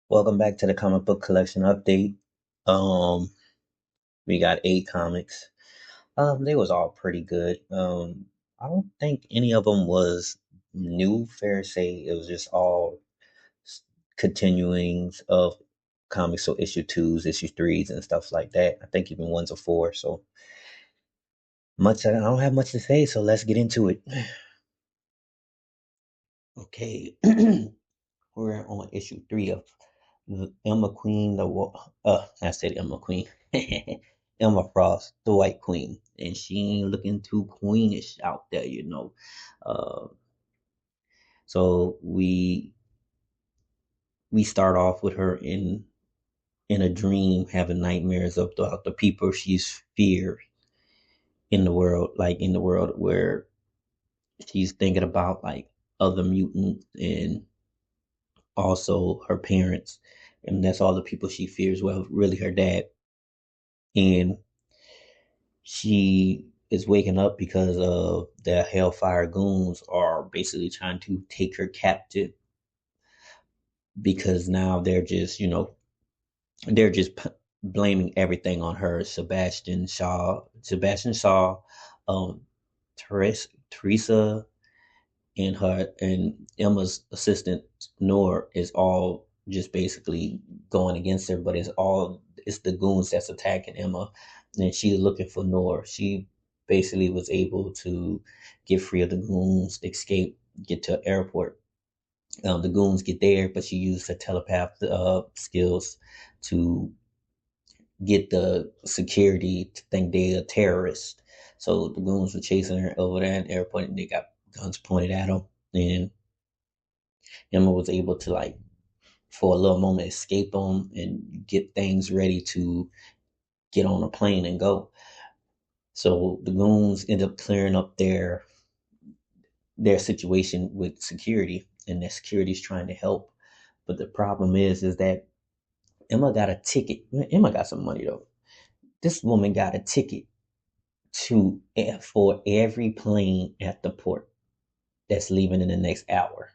Welcome back to the comic book collection update. Um, we got 8 comics. They was all pretty good. I don't think any of them was new. Fair to say, it was just all continuings of comics. So issue twos, issue threes, and stuff like that. I think even ones or four. So much. I don't have much to say. So let's get into it. Okay, we're on issue 3 of Emma Queen, I said Emma Queen, Emma Frost, the White Queen, and she ain't looking too queenish out there. Uh, so we start off with her in a dream, having nightmares about the people she's feared in the world, like in the world where she's thinking about like other mutants and also her parents, and that's all the people she fears. Well, really, her dad. And she is waking up because of the Hellfire goons are basically trying to take her captive because now they're just blaming everything on her. Sebastian Shaw, um, Teresa, and Emma's assistant Nor is all just basically going against her, but it's the goons that's attacking Emma, and she's looking for Nor. She basically was able to get free of the goons, escape, get to an airport. The goons get there, but she used her telepath skills to get the security to think they a terrorist. So the goons were chasing her over there in the airport, and they got guns pointed at them, and Emma was able to like for a little moment escape them and get things ready to get on a plane and go. So the goons end up clearing up their situation with security, and their security is trying to help. But the problem is that Emma got a ticket. Emma got some money though. This woman got a ticket to for every plane at the port that's leaving in the next hour.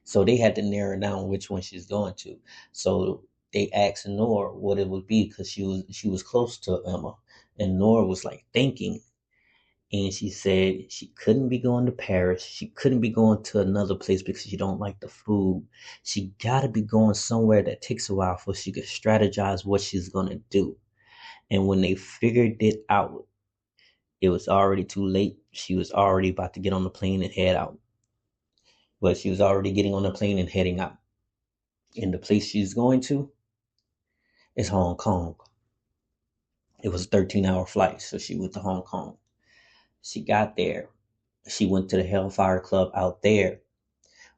So they had to narrow down which one she's going to. So they asked Nora what it would be because she was close to Emma, and Nora was like thinking, and she said she couldn't be going to Paris. She couldn't be going to another place because she don't like the food. She got to be going somewhere that takes a while for she could strategize what she's gonna do. And when they figured it out, it was already too late. She was already about to get on the plane and head out. But she was already getting on the plane and heading out. And the place she's going to is Hong Kong. It was a 13-hour flight, so she went to Hong Kong. She got there. She went to the Hellfire Club out there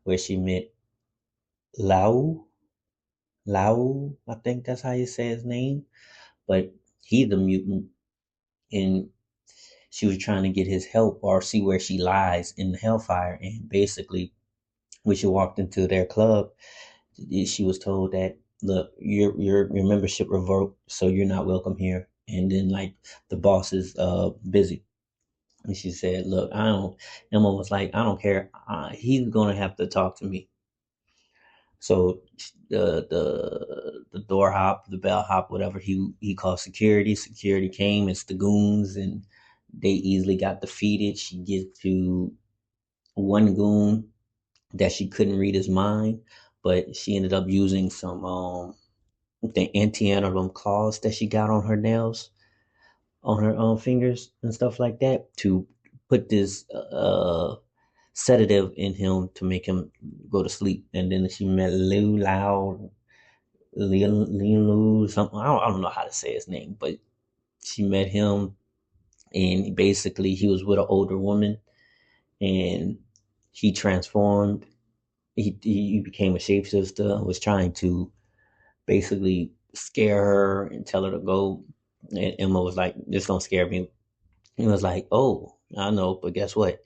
where she met Lau. Lau, I think that's how you say his name. But he's a mutant, and she was trying to get his help or see where she lies in the Hellfire. And basically, when she walked into their club, she was told that, look, your membership revoked, so you're not welcome here. And then like the boss is busy. And she said, look, I don't, Emma was like, I don't care. He's going to have to talk to me. So the door hop, the bell hop, whatever, he called security. Security came. It's the goons, and they easily got defeated. She gets to one goon that she couldn't read his mind, but she ended up using some the anti-venom claws that she got on her nails, on her fingers and stuff like that, to put this sedative in him to make him go to sleep. And then she met Liu something. I don't know how to say his name, but she met him, and basically he was with an older woman, and he transformed. He became a shapeshifter and was trying to basically scare her and tell her to go. And Emma was like, "This don't scare me." He was like, "Oh, I know, but guess what?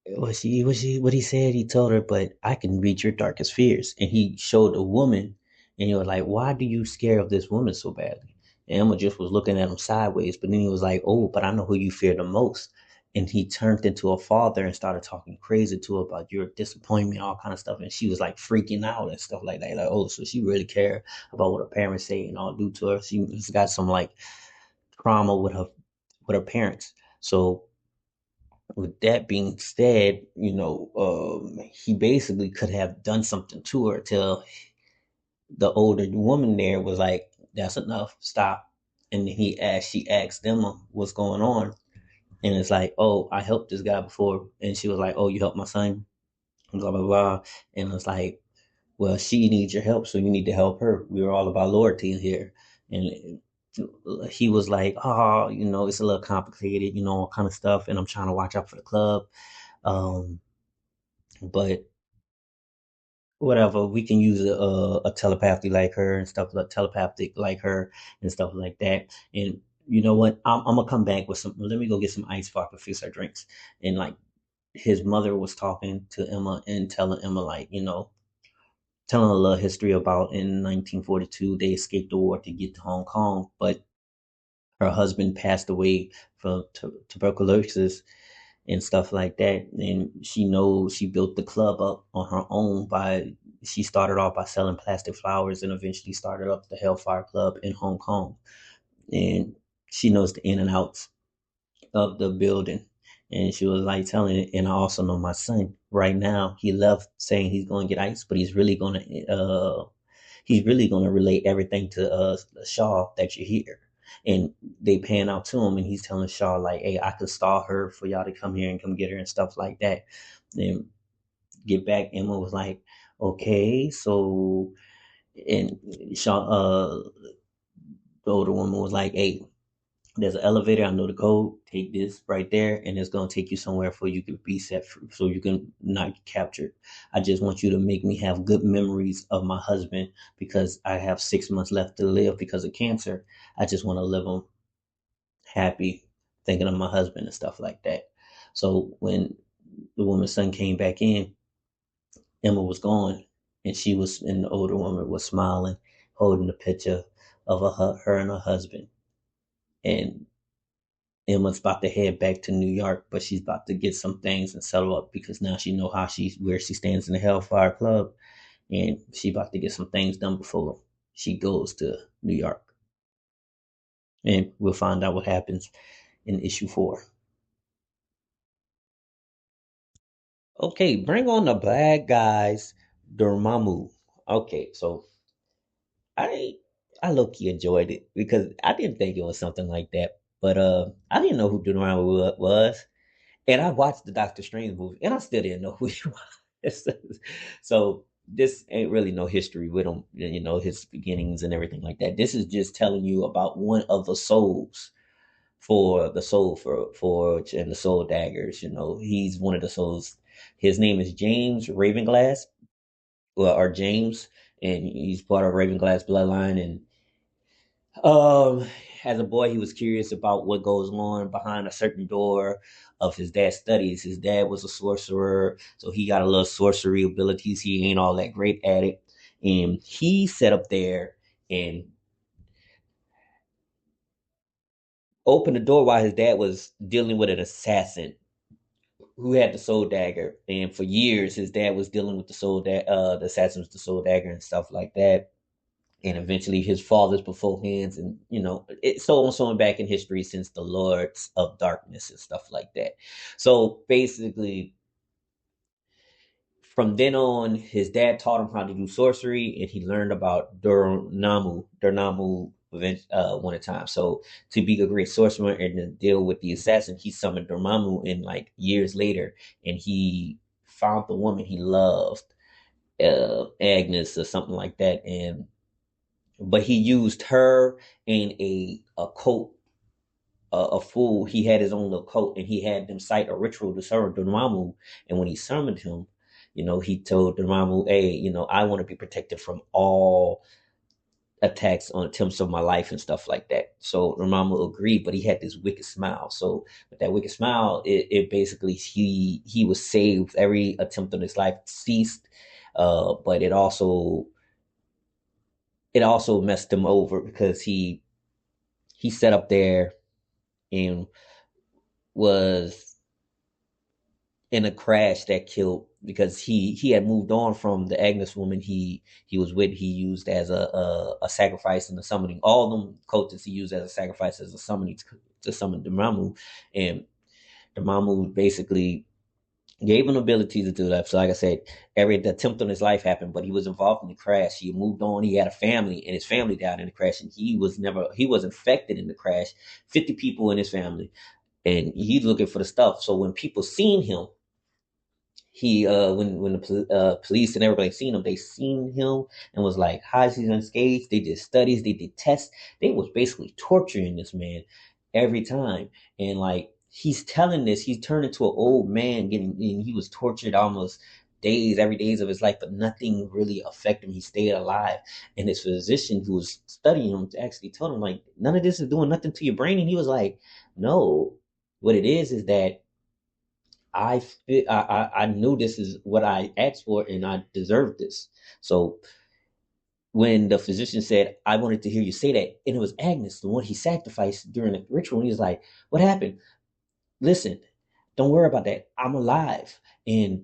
What he said, he told her, but I can read your darkest fears." And he showed a woman, and he was like, "Why do you scare of this woman so badly?" And Emma just was looking at him sideways, but then he was like, "Oh, but I know who you fear the most." And he turned into a father and started talking crazy to her about your disappointment, all kind of stuff. And she was like freaking out and stuff like that. Like, oh, so she really cared about what her parents say and all do to her. She's got some like trauma with her parents. So with that being said, he basically could have done something to her till the older woman there was like, "That's enough, stop." And she asked them what's going on, and it's like, "Oh, I helped this guy before," and she was like, "Oh, you helped my son," blah blah blah, and it's like, "Well, she needs your help, so you need to help her. We're all about loyalty here," and he was like, "Oh, it's a little complicated, all kind of stuff, and I'm trying to watch out for the club." Um, but whatever, we can use a telepathy like her and stuff like telepathic like her and stuff like that. And you know what? I'm gonna come back with some. Let me go get some ice so I can fix our drinks. And like his mother was talking to Emma and telling Emma like telling a little history about in 1942 they escaped the war to get to Hong Kong, but her husband passed away from tuberculosis and stuff like that. And she knows she built the club up on her own by she started off by selling plastic flowers and eventually started up the Hellfire Club in Hong Kong. And she knows the in and outs of the building. And she was like telling it, and I also know my son right now. He left saying he's going to get ice, but he's really gonna relate everything to Shaw that you hear. And they pan out to him, and he's telling Shaw like, "Hey, I could stall her for y'all to come here and come get her and stuff like that." And get back, Emma was like, "Okay, so," and Shaw, the older woman was like, "Hey, there's an elevator. I know the code. Take this right there, and it's gonna take you somewhere for you can be set free, so you can not get captured. I just want you to make me have good memories of my husband because I have 6 months left to live because of cancer. I just want to live them happy, thinking of my husband and stuff like that." So when the woman's son came back in, Emma was gone, and the older woman was smiling, holding the picture of her and her husband, and Emma's about to head back to New York, but she's about to get some things and settle up because now she know where she stands in the Hellfire Club, and she about to get some things done before she goes to New York. And we'll find out what happens in issue 4. Okay, bring on the bad guys, Dormammu. Okay, so I I low key enjoyed it because I didn't think it was something like that, but I didn't know who Dormammu was. And I watched the Doctor Strange movie, and I still didn't know who he was. So this ain't really no history with him, his beginnings and everything like that. This is just telling you about one of the souls for the soul for Forge and the Soul Daggers. He's one of the souls. His name is James Ravenglass, or James, and he's part of Ravenglass bloodline. And um, as a boy, he was curious about what goes on behind a certain door of his dad's studies. His dad was a sorcerer, so he got a little sorcery abilities. He ain't all that great at it, and he sat up there and opened the door while his dad was dealing with an assassin who had the soul dagger. And for years, his dad was dealing with the assassin with the soul dagger and stuff like that. And eventually his father's before hands, and so on so on back in history since the Lords of Darkness and stuff like that. So basically from then on his dad taught him how to do sorcery, and he learned about Dormammu one time. So to be a great sorcerer and to deal with the assassin, he summoned Dormammu in like years later, and he found the woman he loved, Agnes or something like that. And but he used her in a cult, a fool. He had his own little cult, and he had them cite a ritual to summon Dormammu. And when he summoned him, he told Dormammu, "Hey, I want to be protected from all attacks on attempts of my life and stuff like that." So Dormammu agreed, but he had this wicked smile. So with that wicked smile, it basically he was saved. Every attempt on his life ceased, but it also messed him over because he sat up there and was in a crash that killed because he had moved on from the Agnes woman he was with. He used as a sacrifice in the summoning. All them cultists he used as a sacrifice as a summoning to summon Dormammu, and Dormammu basically gave him ability to do that. So like I said, every attempt on his life happened, but he was involved in the crash. He moved on. He had a family, and his family died in the crash, and he was infected in the crash. 50 people in his family, and he's looking for the stuff. So when people seen him, he when the police and everybody seen him, they seen him and was like, how is he unscathed? They did studies, they did tests, they was basically torturing this man every time. And like he's telling this, he's turned into an old man getting, and he was tortured almost every days of his life, but nothing really affected him. He stayed alive. And his physician who was studying him actually told him, like, none of this is doing nothing to your brain. And he was like, no, what it is that I knew this is what I asked for and I deserved this. So when the physician said, I wanted to hear you say that, and it was Agnes, the one he sacrificed during the ritual, and he was like, what happened? Listen, don't worry about that. I'm alive. And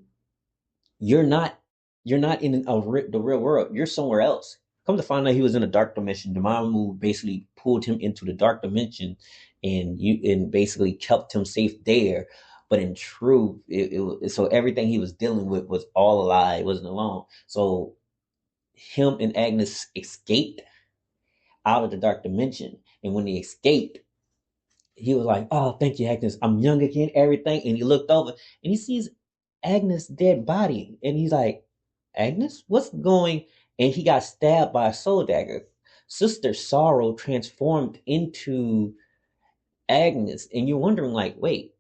you're not in the real world. You're somewhere else. Come to find out he was in a dark dimension. Dormammu basically pulled him into the dark dimension and basically kept him safe there. But in truth, so everything he was dealing with was all a lie. It wasn't alone. So him and Agnes escaped out of the dark dimension. And when they escaped, he was like, "Oh, thank you, Agnes. I'm young again, everything." And he looked over and he sees Agnes' dead body. And he's like, Agnes, what's going? And he got stabbed by a soul dagger. Sister Sorrow transformed into Agnes. And you're wondering, like, wait,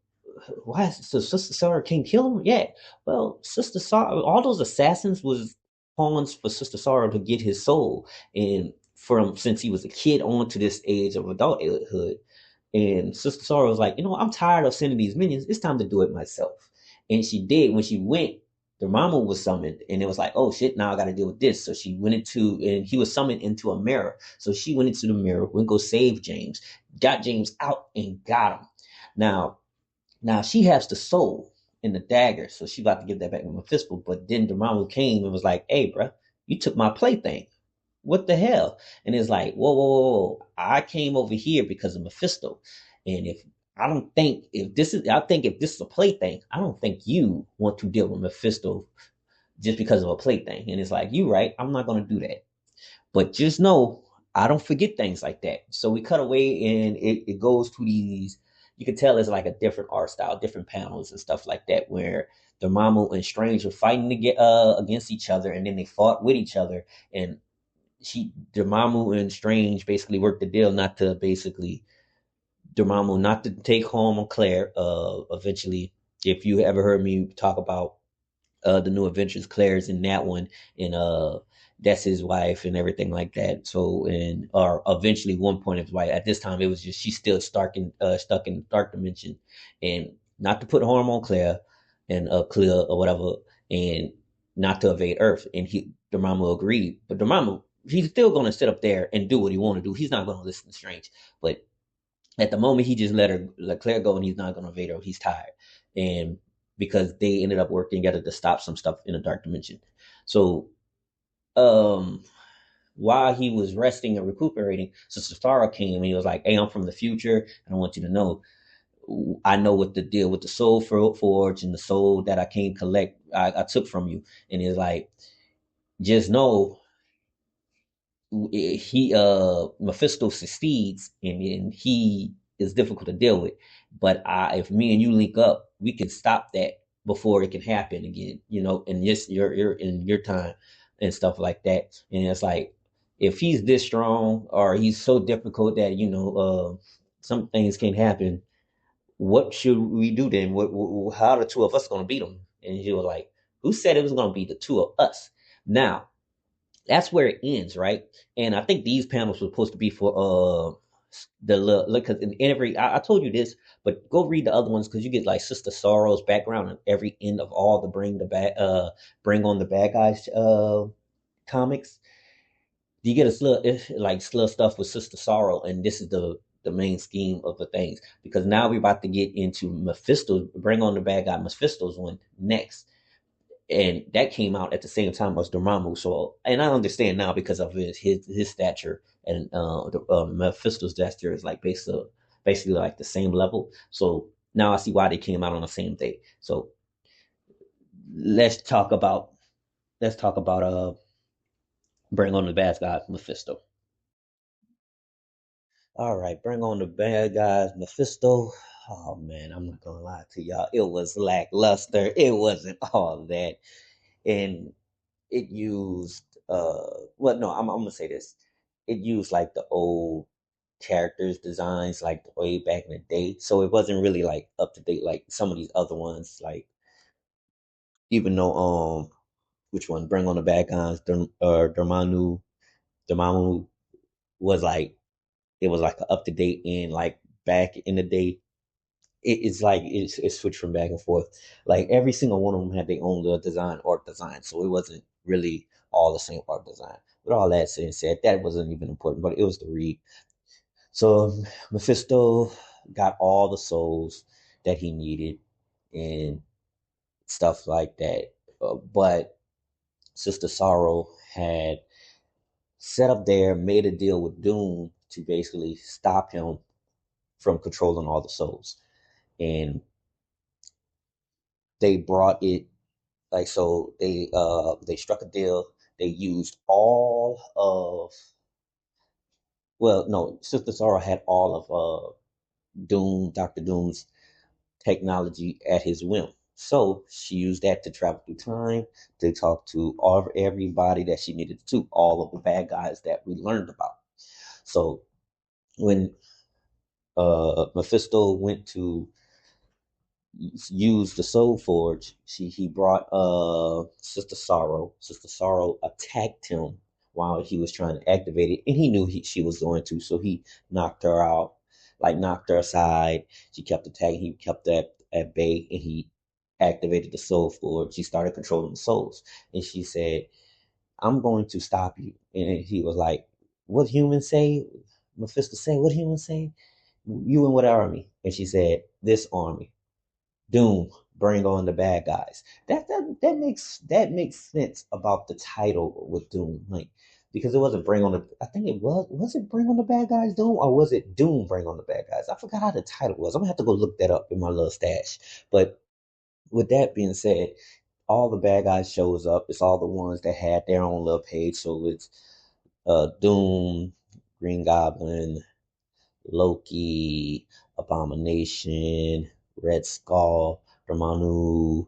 why? So Sister Sorrow can't kill him? Yeah. Well, Sister Sorrow, all those assassins was pawns for Sister Sorrow to get his soul. And from since he was a kid on to this age of adulthood. And Sister Sorrow was like, I'm tired of sending these minions. It's time to do it myself. And she did. When she went, the mama was summoned, and it was like, oh shit, now I got to deal with this. So she went into, and he was summoned into a mirror. So she went into the mirror, went go save James, got James out, and got him. Now, she has the soul in the dagger, so she about to give that back to Mephisto. But then the mama came and was like, hey, bro, you took my plaything. What the hell? And it's like, whoa, whoa, whoa, whoa. I came over here because of Mephisto. And I think if this is a plaything, I don't think you want to deal with Mephisto just because of a plaything. And it's like, you right, I'm not going to do that. But just know, I don't forget things like that. So we cut away and it goes to these, you can tell it's like a different art style, different panels and stuff like that, where Dormammu and Strange are fighting to get, against each other, and then they fought with each other. And Dormammu and Strange basically worked the deal not to basically Dormammu not to take home on Claire. Eventually, if you ever heard me talk about the new Adventures, Claire's in that one, and that's his wife and everything like that. So, and or eventually one point of his wife. At this time, it was just she's still stuck in the dark dimension, and not to put harm on Claire and Claire or whatever, and not to evade Earth. And Dormammu agreed, but Dormammu he's still going to sit up there and do what he want to do. He's not going to listen to Strange, but at the moment he just let Claire go, and he's not going to evade her. He's tired, and because they ended up working together to stop some stuff in the dark dimension. So um while he was resting and recuperating, Sister Starro came and he was like, hey, I'm from the future, and I want you to know I know what the deal with the soul forge and the soul that I came collect I took from you. And it's like, just know he Mephisto succeeds, and he is difficult to deal with. But if me and you link up, we can stop that before it can happen again. And just you're in your time and stuff like that. And it's like, if he's this strong or he's so difficult that some things can happen, what should we do then? How are the two of us going to beat him? And he was like, who said it was going to be the two of us? Now that's where it ends, right? And I think these panels were supposed to be for the look, because in every I told you this, but go read the other ones, because you get like Sister Sorrow's background at every end of all the bring on the bad guys comics. You get a like slow stuff with Sister Sorrow, and this is the main scheme of the things. Because now we're about to get into Mephisto, bring on the bad guy. Mephisto's one next, and that came out at the same time as Dormammu. So, and I understand now because of his stature and Mephisto's stature is like basically like the same level. So now I see why they came out on the same day. So let's talk about let's talk about bring on the bad guy Mephisto. All right, bring on the bad guys Mephisto. Oh man, I'm not gonna lie to y'all. It was lackluster. It wasn't all that, and it used well no I'm gonna say this, it used like the old characters designs like the way back in the day, so it wasn't really like up to date like some of these other ones, like even though which one, bring on the bad guys, Dormammu was like, it was like up to date in like back in the day. It's like it's switched from back and forth. Like every single one of them had their own little art design, so it wasn't really all the same art design. With all that said, that wasn't even important, but it was the read. So Mephisto got all the souls that he needed and stuff like that. But Sister Sorrow had set up there, made a deal with Doom to basically stop him from controlling all the souls. And they brought it, like, so they struck a deal. They used all of, well, no, Sister Sorrow had all of Doctor Doom's technology at his whim. So she used that to travel through time, to talk to everybody that she needed to, all of the bad guys that we learned about. So when Mephisto went to used the Soul Forge, he brought Sister Sorrow. Sister Sorrow attacked him while he was trying to activate it, and he knew she was going to, so he knocked her out, like knocked her aside. She kept attacking. He kept that at bay, and he activated the Soul Forge. She started controlling the souls, and she said, "I'm going to stop you." And he was like, "What humans say?" Mephisto said, "What humans say? You and what army?" And she said, "This army." Doom, bring on the bad guys. That makes sense about the title with Doom, like, because it wasn't bring on the. I think it was it bring on the bad guys Doom, or was it Doom bring on the bad guys? I forgot how the title was. I'm gonna have to go look that up in my little stash. But with that being said, all the bad guys shows up. It's all the ones that had their own little page. So it's Doom, Green Goblin, Loki, Abomination, Red Skull, Dormammu,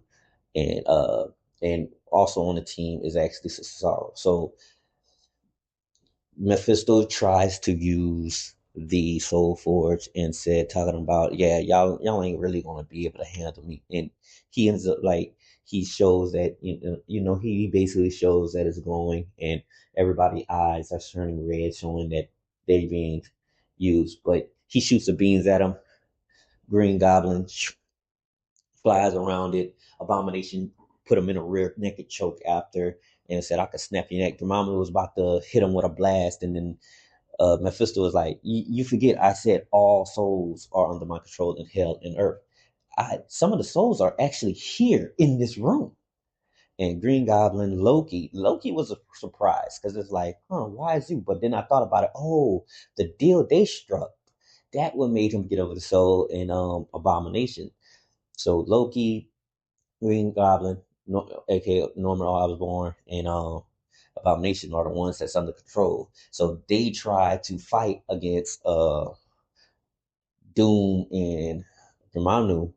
and also on the team is actually Cesaro. So Mephisto tries to use the Soul Forge and said, talking about, yeah, y'all ain't really gonna be able to handle me. And he ends up like, he shows that, he basically shows that it's going, and everybody's eyes are turning red, showing that they're being used. But he shoots the beans at him. Green Goblin flies around it. Abomination put him in a rear naked choke after, and said, "I could snap your neck." Dormammu was about to hit him with a blast, and then Mephisto was like, "You forget I said all souls are under my control in hell and earth. Some of the souls are actually here in this room." And Green Goblin, Loki was a surprise because it's like, huh, why is he? But then I thought about it. Oh, the deal they struck, that what made him get over the soul and Abomination. So Loki, Green Goblin, no, aka Norman Osborn, and Abomination are the ones that's under control. So they try to fight against Doom and Dormammu,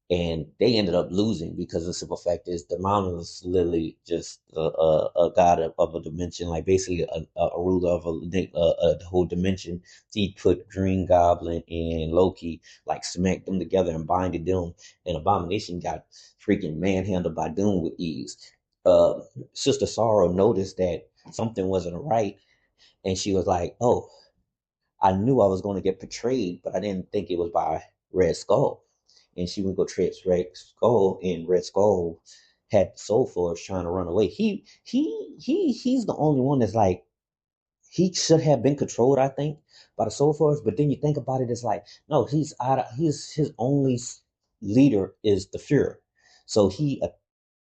and they ended up losing because the simple fact is the mom was literally just a god of a dimension, like basically a ruler of a whole dimension. He put Green Goblin and Loki, like smacked them together and binded them, and Abomination got freaking manhandled by Doom with ease. Uh, Sister Sorrow noticed that something wasn't right, and she was like, "Oh, I knew I was going to get betrayed, but I didn't think it was by Red Skull." And she would go trips Red Skull, and Red Skull had Soul Force trying to run away. He's the only one that's like, he should have been controlled, I think, by the Soul Force. But then you think about it, it's like, no, he's out of, his only leader is the Fuhrer. So he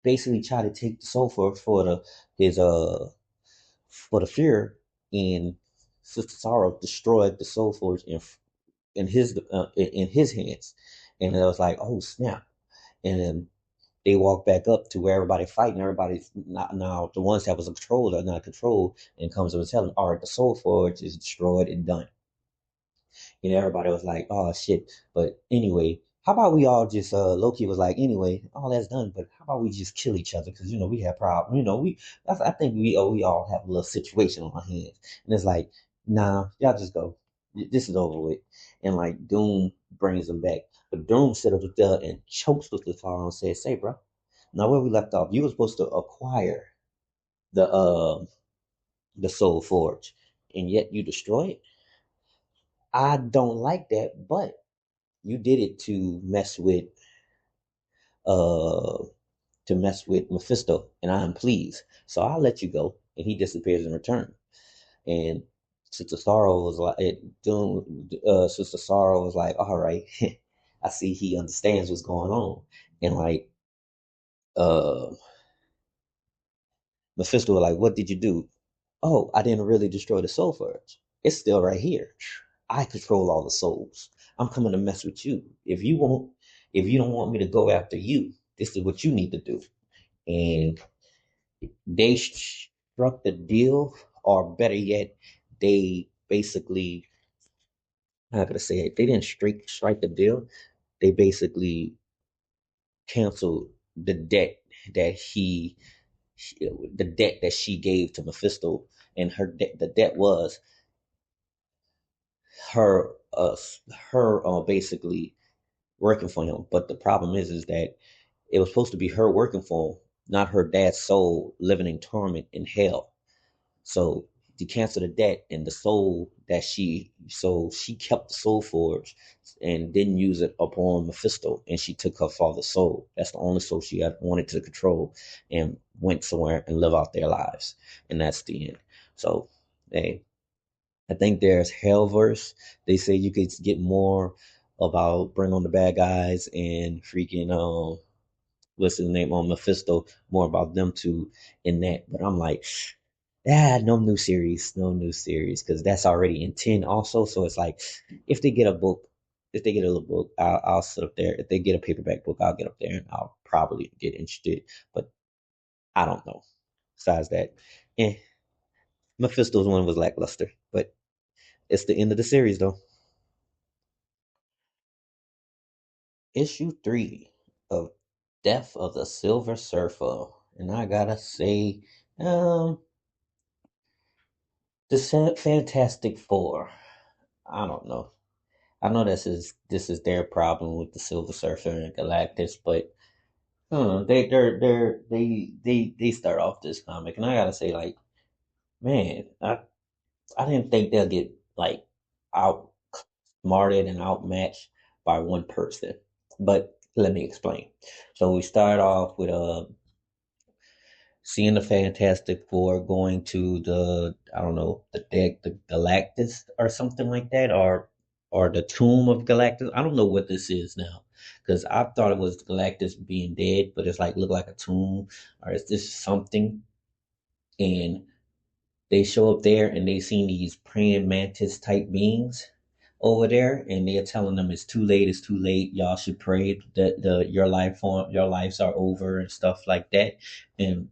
basically tried to take the Soul Force for the his for the Fuhrer, and Sister Sorrow destroyed the Soul Force in his hands, and it was like, oh snap! And then they walk back up to where everybody fighting. Everybody's not now. The ones that was controlled are not controlled, and comes and telling, all right, the Soul Forge is destroyed and done. Everybody was like, oh shit. But anyway, how about we all just Loki was like, anyway, all that's done, but how about we just kill each other? Because we have problems. I think we all have a little situation on our hands. And it's like, nah, y'all just go. This is over with. And like Doom brings them back. But Doom sit up there and chokes with the fire and says, say, bro, now where we left off, you were supposed to acquire the the Soul Forge, and yet you destroy it. I don't like that, but you did it uh to mess with Mephisto, and I am pleased. So I'll let you go. And he disappears in return. And Sister Sorrow was like, Sister Sorrow was like, all right, I see he understands what's going on. And like, uh, Mephisto was like, what did you do? Oh, I didn't really destroy the soul forge. It's still right here. I control all the souls. I'm coming to mess with you. If you don't want me to go after you, this is what you need to do. And they struck the deal, or better yet, they basically, how could I say it? They didn't strike the deal. They basically canceled the debt that the debt that she gave to Mephisto, and the debt was her basically working for him. But the problem is that it was supposed to be her working for him, not her dad's soul living in torment in hell. So to cancel the debt, and the soul that she kept the soul forge and didn't use it upon Mephisto, and she took her father's soul. That's the only soul she had wanted to control, and went somewhere and live out their lives. And that's the end. So hey, I think there's Hellverse. They say you could get more about bring on the bad guys and freaking what's his name on Mephisto, more about them two in that. But I'm like, no new series, because that's already in 10 also. So it's like, if they get a book, if they get a little book, I'll sit up there. If they get a paperback book, I'll get up there and I'll probably get interested. But I don't know. Besides that, eh, Mephisto's one was lackluster, but it's the end of the series though. Issue 3 of Death of the Silver Surfer. And I gotta say, um, the Fantastic Four. I don't know. I know this is their problem with the Silver Surfer and Galactus, but they start off this comic, and I gotta say, like, man, I didn't think they'll get like outsmarted and outmatched by one person. But let me explain. So we start off with seeing the Fantastic Four going to the, I don't know, the Galactus or something like that, or the tomb of Galactus. I don't know what this is now, because I thought it was Galactus being dead, but it's like look like a tomb, or is this something? And they show up there and they see these praying mantis type beings over there, and they're telling them it's too late, y'all should pray that your lives are over and stuff like that. And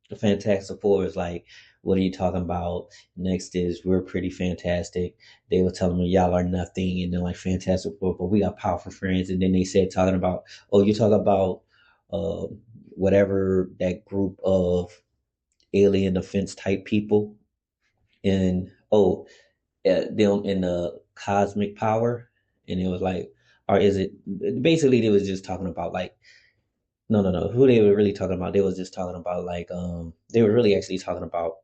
the Fantastic Four is like, what are you talking about? Next is we're pretty fantastic. They were telling me y'all are nothing, and then like Fantastic Four, but we got powerful friends. And then they said talking about, oh, you talk about uh, whatever that group of alien defense type people, and oh, them in the cosmic power, and it was like, or is it basically they was just talking about like, no, no, no. Who they were really talking about? They was just talking about like they were really actually talking about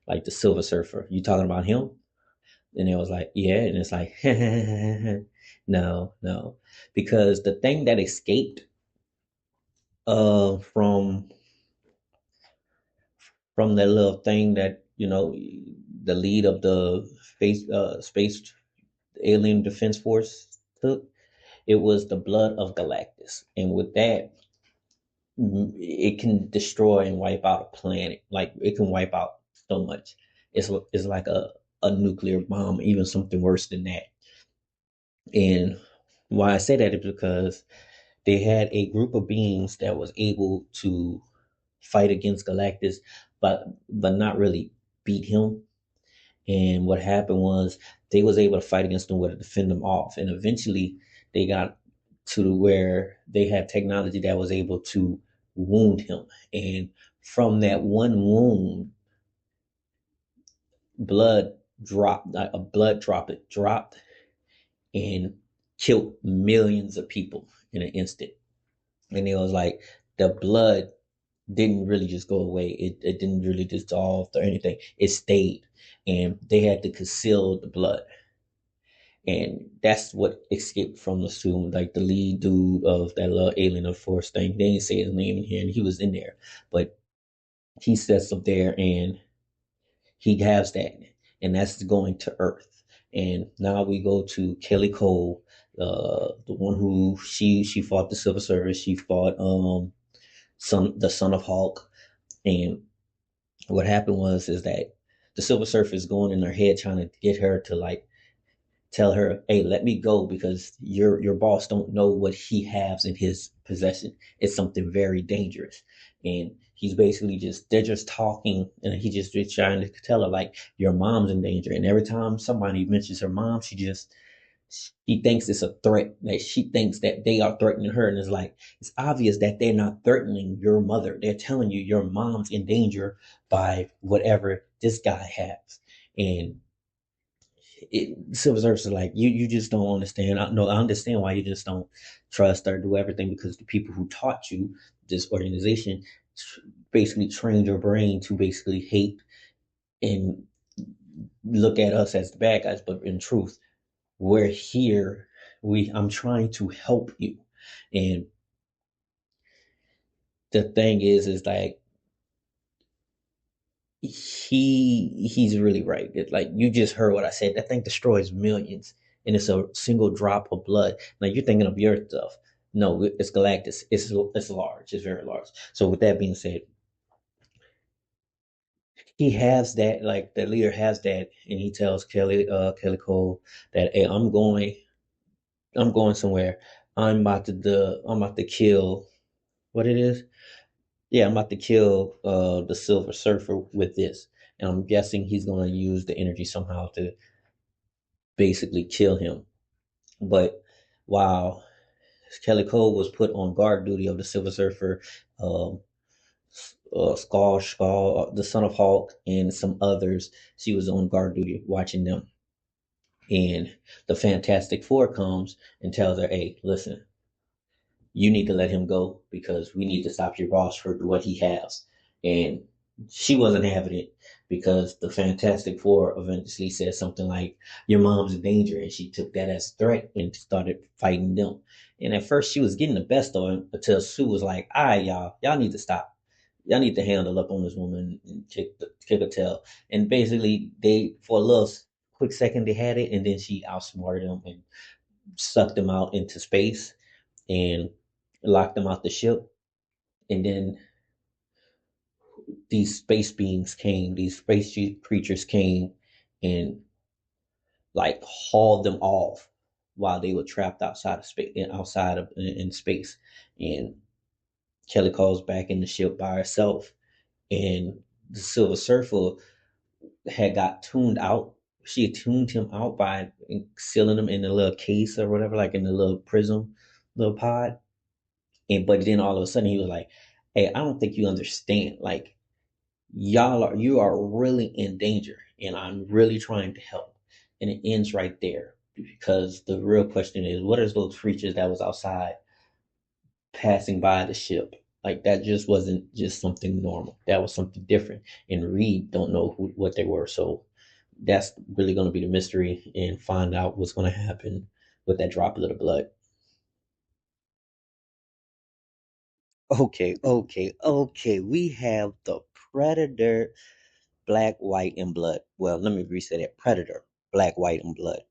like the Silver Surfer. You talking about him? And it was like, yeah, and it's like no, no. Because the thing that escaped from that little thing that, the lead of the space alien defense force took. It was the blood of Galactus, and with that, it can destroy and wipe out a planet. Like it can wipe out so much. It's like a nuclear bomb, even something worse than that. And why I say that is because they had a group of beings that was able to fight against Galactus, but not really beat him. And what happened was they was able to fight against them, to defend them off, and eventually they got to where they had technology that was able to wound him. And from that one wound, blood dropped, like a blood droplet dropped and killed millions of people in an instant. And it was like the blood didn't really just go away. It didn't really dissolve or anything. It stayed. And they had to conceal the blood. And that's what escaped from the tomb. Like the lead dude of that little Alien of Force thing. They didn't say his name in here, and he was in there. But he sets up there and he has that. And that's going to Earth. And now we go to Kelly Cole, the one who she fought the Silver Surfer. She fought the son of Hulk. And what happened was is that the Silver Surfer is going in her head trying to get her to like tell her, hey, let me go because your boss don't know what he has in his possession. It's something very dangerous. And he's basically just they're just talking and he just trying to tell her like your mom's in danger. And every time somebody mentions her mom, she thinks it's a threat. Like she thinks that they are threatening her. And it's like it's obvious that they're not threatening your mother. They're telling you your mom's in danger by whatever this guy has. And Silver Surfer is like you just don't understand. I understand why you just don't trust or do everything because the people who taught you this organization basically trained your brain to basically hate and look at us as the bad guys. But in truth, we're here. I'm trying to help you. And the thing is like he's really right. Like you just heard what I said. That thing destroys millions, and it's a single drop of blood. Now you're thinking of your stuff. No, it's Galactus. It's large. It's very large. So with that being said, he has that. Like the leader has that, and he tells Kelly Cole that hey, I'm going somewhere. I'm about to kill what it is. Yeah, I'm about to kill the Silver Surfer with this. And I'm guessing he's going to use the energy somehow to basically kill him. But while Kelly Cole was put on guard duty of the Silver Surfer, um, the Son of Hulk, and some others, she was on guard duty watching them. And the Fantastic Four comes and tells her, hey, listen, you need to let him go because we need to stop your boss for what he has. And she wasn't having it because the Fantastic Four eventually said something like, your mom's in danger. And she took that as a threat and started fighting them. And at first she was getting the best of him until Sue was like, all right, y'all need to stop. Y'all need to handle up on this woman and kick her tail. And basically they, for a little quick second, they had it. And then she outsmarted them and sucked them out into space and locked them out the ship. And then these space beings came, these space creatures came and like hauled them off while they were trapped outside of space, in space. And Kelly calls back in the ship by herself, and the Silver Surfer had got tuned out. She had tuned him out by sealing him in a little case or whatever, like in the little prism, little pod. And but then all of a sudden he was like, "Hey, I don't think you understand. Like you are really in danger, and I'm really trying to help." And it ends right there because the real question is, what is those creatures that was outside passing by the ship? Like that just wasn't just something normal. That was something different. And Reed don't know what they were. So that's really going to be the mystery and find out what's going to happen with that droplet of blood. Okay. We have the Predator. Black, White, and Blood. Well, let me reset it. Predator, Black, White, and Blood.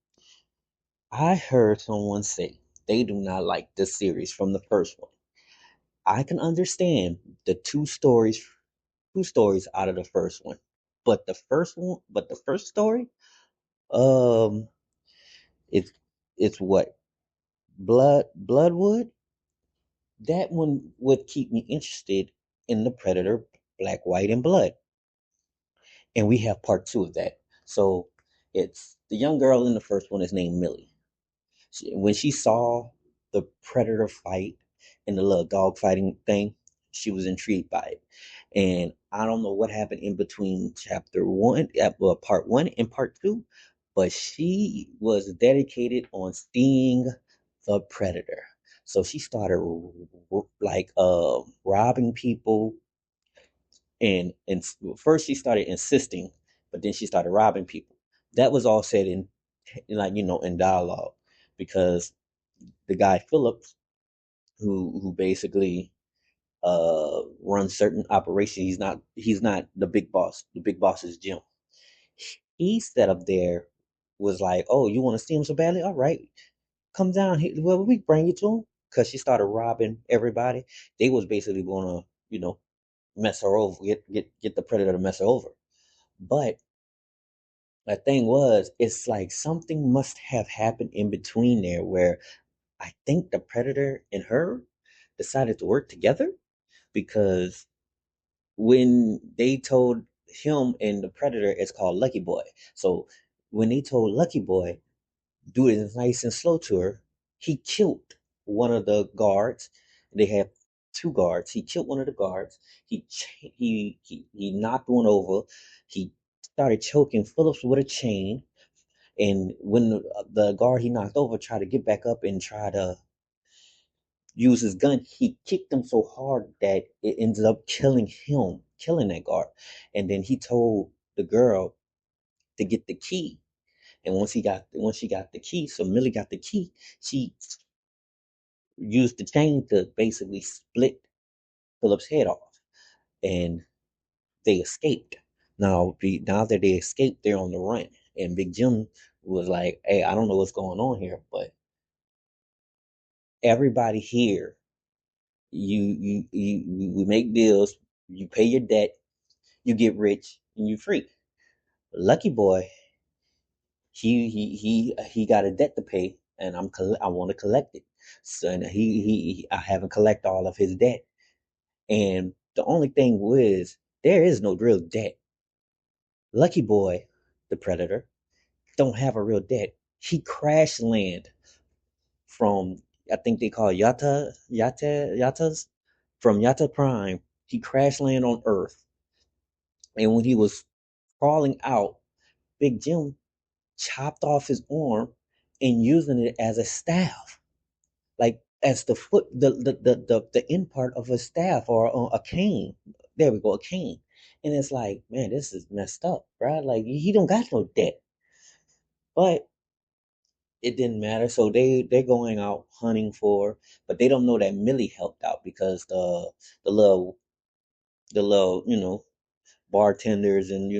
I heard someone say they do not like this series from the first one. I can understand the two stories out of the first one, but the first story, um, it's it's what Bloodwood. That one would keep me interested in the Predator, Black, White, and Blood, and we have part two of that. So it's the young girl in the first one is named Millie. When she saw the predator fight and the little dog fighting thing, she was intrigued by it. And I don't know what happened in between chapter one, well, part one and part two, but she was dedicated on seeing the predator. So she started like robbing people, and first she started insisting, but then she started robbing people. That was all said in like in dialogue, because the guy Phillips, who basically runs certain operations. He's not the big boss. The big boss is Jim. He set up there was like, oh, you want to see him so badly? All right, come down here. Well, we bring you to him, because she started robbing everybody. They was basically gonna mess her over, get the predator to mess her over. But the thing was, it's like something must have happened in between there where I think the predator and her decided to work together, because when they told him and the predator, it's called Lucky Boy. So when they told Lucky Boy do it nice and slow to her, he killed one of the guards. They had two guards. He killed one of the guards. He knocked one over. He started choking Phillips with a chain. And when the guard he knocked over tried to get back up and try to use his gun, he kicked him so hard that it ended up killing that guard. And then he told the girl to get the key. And once she got the key, so Millie got the key, she used the chain to basically split Philip's head off, and they escaped. Now that they escaped, they're on the run. And Big Jim was like, "Hey, I don't know what's going on here, but everybody here, we make deals. You pay your debt, you get rich, and you free." Lucky Boy, he got a debt to pay, and I want to collect it. So and I haven't collected all of his debt, and the only thing was there is no real debt. Lucky Boy, the Predator, don't have a real debt. He crash land from, I think they call Yatas from Yata Prime. He crash land on Earth, and when he was crawling out, Big Jim chopped off his arm and using it as a staff, like as the foot, the end part of a staff, or a cane. There we go, a cane. And it's like, man, this is messed up, right? Like he don't got no debt, but it didn't matter. So they're going out hunting for, but they don't know that Millie helped out, because the little the little bartenders and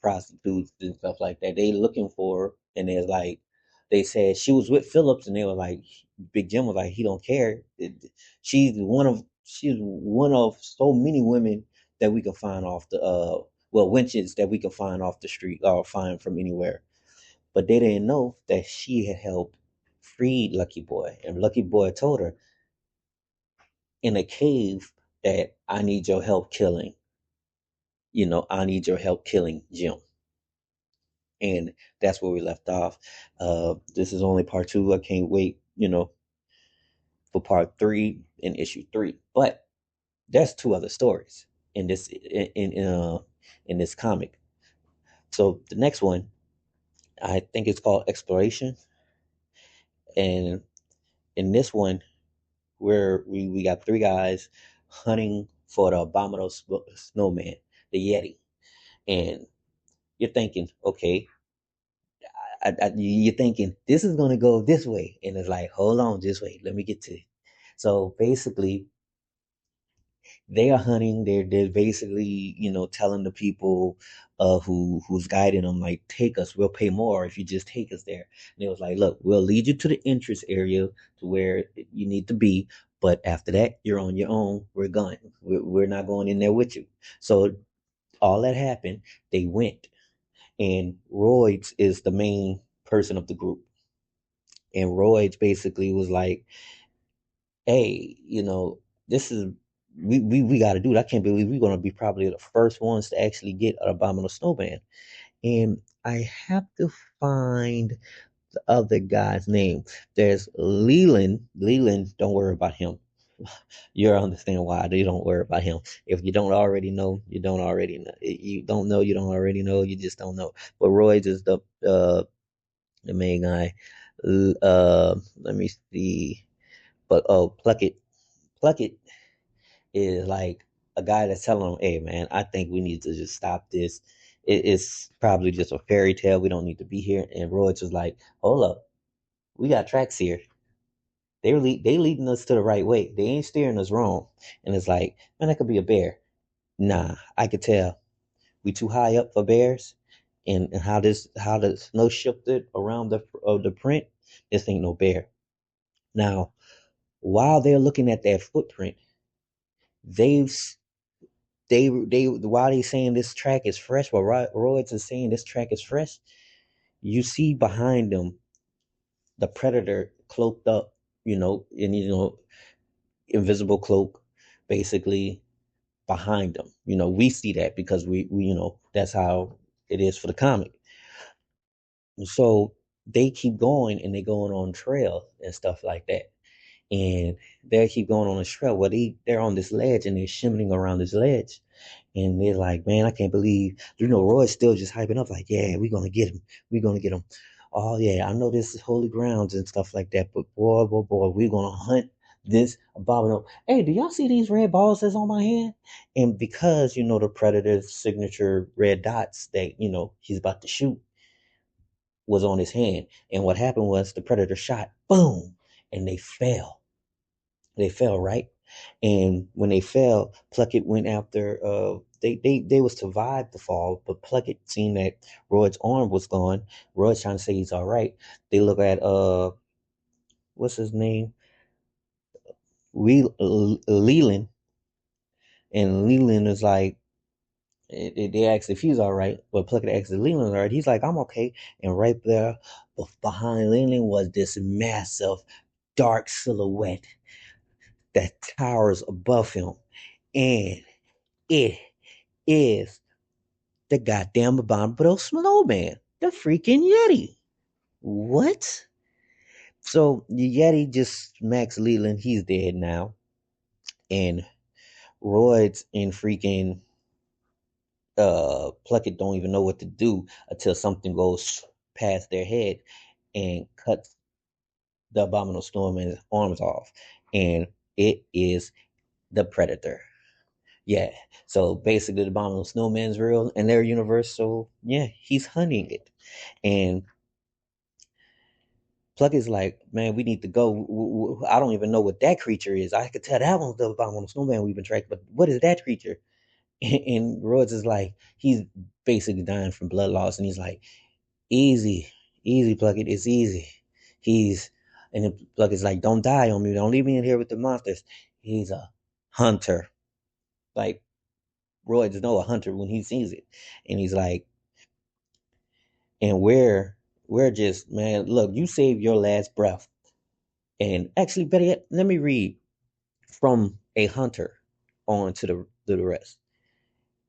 prostitutes and stuff like that. They looking for her, and they're like, they said she was with Phillips, and they were like, Big Jim was like, he don't care. She's one of so many women that we can find off the wenches that we can find off the street or find from anywhere. But they didn't know that she had helped freed Lucky Boy, and Lucky Boy told her in a cave that I need your help killing. I need your help killing Jim. And that's where we left off. This is only part two. I can't wait, for part three and issue three. But there's two other stories in this comic. So the next one, I think it's called Exploration. And in this one, where we got three guys hunting for the abominable snowman, the Yeti. And you're thinking, okay, you're thinking this is gonna go this way, and it's like, hold on, just wait, let me get to it. So basically, they are hunting. They're basically, telling the people who's guiding them, like, take us, we'll pay more if you just take us there. And it was like, look, we'll lead you to the entrance area to where you need to be, but after that, you're on your own. We're going. We're not going in there with you. So all that happened. They went, and Royds is the main person of the group, and Royds basically was like, hey, this is we got to do it. I can't believe we're going to be probably the first ones to actually get an abominable snowman. And I have to find the other guy's name. There's Leland. Leland, don't worry about him. You'll understand why they don't worry about him. If you don't already know, you don't already know. You don't know, you don't already know. You just don't know. But Roy's is the main guy. Let me see. But Pluckett. Pluckett is like a guy that's telling them, hey man, I think we need to just stop this. It's probably just a fairy tale. We don't need to be here. And Royce was like, hold up, we got tracks here. They leading us to the right way. They ain't steering us wrong. And it's like, man, that could be a bear. Nah, I could tell. We too high up for bears. And how the snow shifted around the print, this ain't no bear. Now, while they're looking at that footprint, they've they while they saying this track is fresh, while Royds is saying this track is fresh, you see behind them the predator cloaked up, and invisible cloak, basically behind them. We see that because we that's how it is for the comic. So they keep going and they going on trails and stuff like that. And they keep going on this trail. Well, they're on this ledge and they're shimmying around this ledge. And they're like, man, I can't believe, Roy's still just hyping up, like, yeah, we're going to get him. We're going to get him. Oh, yeah, I know this is holy grounds and stuff like that, but boy, boy, boy, we're going to hunt this abominable. Hey, do y'all see these red balls that's on my hand? And because, the Predator's signature red dots that, he's about to shoot was on his hand. And what happened was the Predator shot, boom, and they fell. They fell, right? And when they fell, Pluckett went after they was to survive the fall, but Pluckett seen that Roy's arm was gone. Roy's trying to say he's all right. They look at what's his name? Leland, and Leland is like, they asked if he's all right, but Pluckett asked if Leland's all right. He's like, I'm okay. And right there behind Leland was this massive dark silhouette that towers above him. And it is the goddamn abominable snowman, the freaking Yeti. What? So the Yeti just smacks Leland. He's dead now. And Royds and freaking Pluckett don't even know what to do until something goes past their head and cuts the abominable snowman's arms off. And it is the Predator. Yeah. So basically, the abominable snowman's real in their universe. So yeah, he's hunting it. And Pluck is like, man, we need to go. I don't even know what that creature is. I could tell that one's the abominable snowman we've been tracking, but what is that creature? And Rhodes is like, he's basically dying from blood loss, and he's like, easy, easy, Pluckett, it's easy. He's and then Pluckett's like, don't die on me, don't leave me in here with the monsters. He's a hunter, like Rhodes know a hunter when he sees it, and he's like, and we're just, man, look, you saved your last breath. And actually, better yet, let me read from a hunter on to the rest.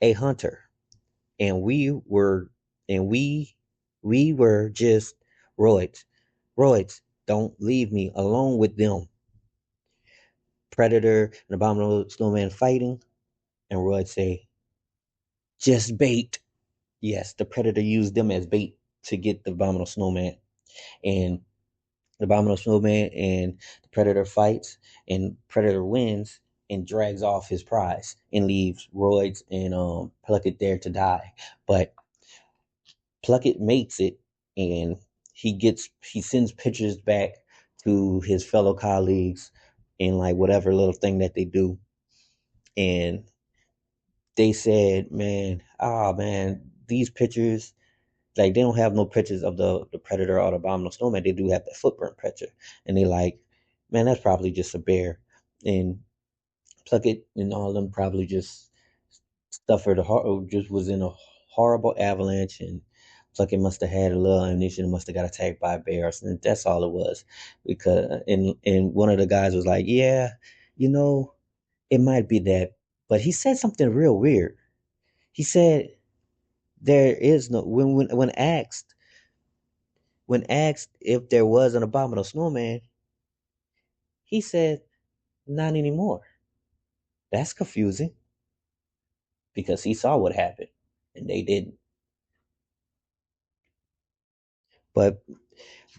A hunter, and we were just roids. Roids, don't leave me alone with them. Predator and Abominable Snowman fighting, and Roids say, just bait. Yes, the Predator used them as bait to get the Abominable Snowman. And the Abominable Snowman and the Predator fights, and Predator wins and drags off his prize and leaves Roids and Pluckett there to die. But Pluckett makes it, and he sends pictures back to his fellow colleagues, and like whatever little thing that they do. and they said, man, ah, man, these pictures, like they don't have no pictures of the predator or the abominable snowman. They do have the footprint picture, and they like, man, that's probably just a bear, and Pluckett and all of them probably just suffered just was in a horrible avalanche, and Pluckett must have had a little ammunition and must have got attacked by a bear, and that's all it was. Because and one of the guys was like, yeah, you know, it might be that, but he said something real weird. He said there is no when asked if there was an abominable snowman, he said not anymore. That's confusing because he saw what happened and they didn't. But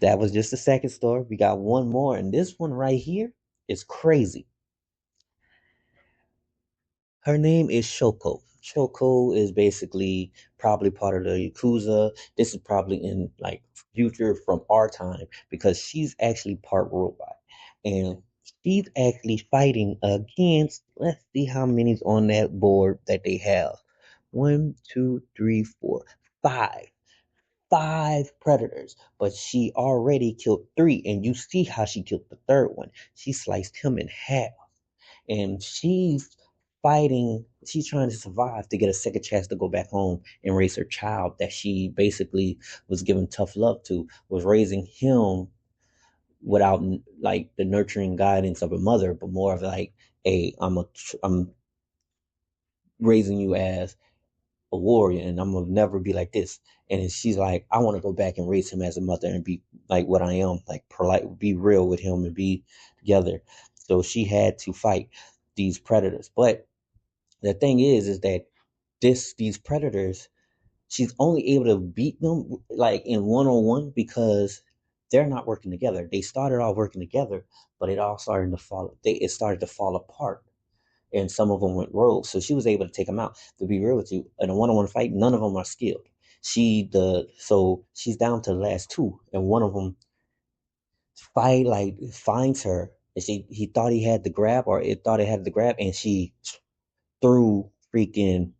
that was just the second story. We got one more, and this one right here is crazy. Her name is Shoko. Shoko is basically probably part of the Yakuza. This is probably in like future from our time because she's actually part robot. And she's actually fighting against, let's see how many's on that board that they have. One, two, three, four, five. Five predators, but she already killed three, and you see how she killed the third one. She sliced him in half, and she's trying to survive to get a second chance to go back home and raise her child that she basically was giving tough love to, was raising him without like the nurturing guidance of a mother, but more of like, hey, I'm raising you as a warrior and I'm gonna never be like this. And she's like, I want to go back and raise him as a mother and be like what I am, like polite, be real with him and be together. So she had to fight these predators. But the thing is that these predators, she's only able to beat them like in one on one because they're not working together. They started off working together, but it started to fall apart, and some of them went rogue. So she was able to take them out. To be real with you, in a one-on-one fight, none of them are skilled. So she's down to the last two, and one of them finds her, and he thought he had the grab, or it thought it had the grab, and she threw freaking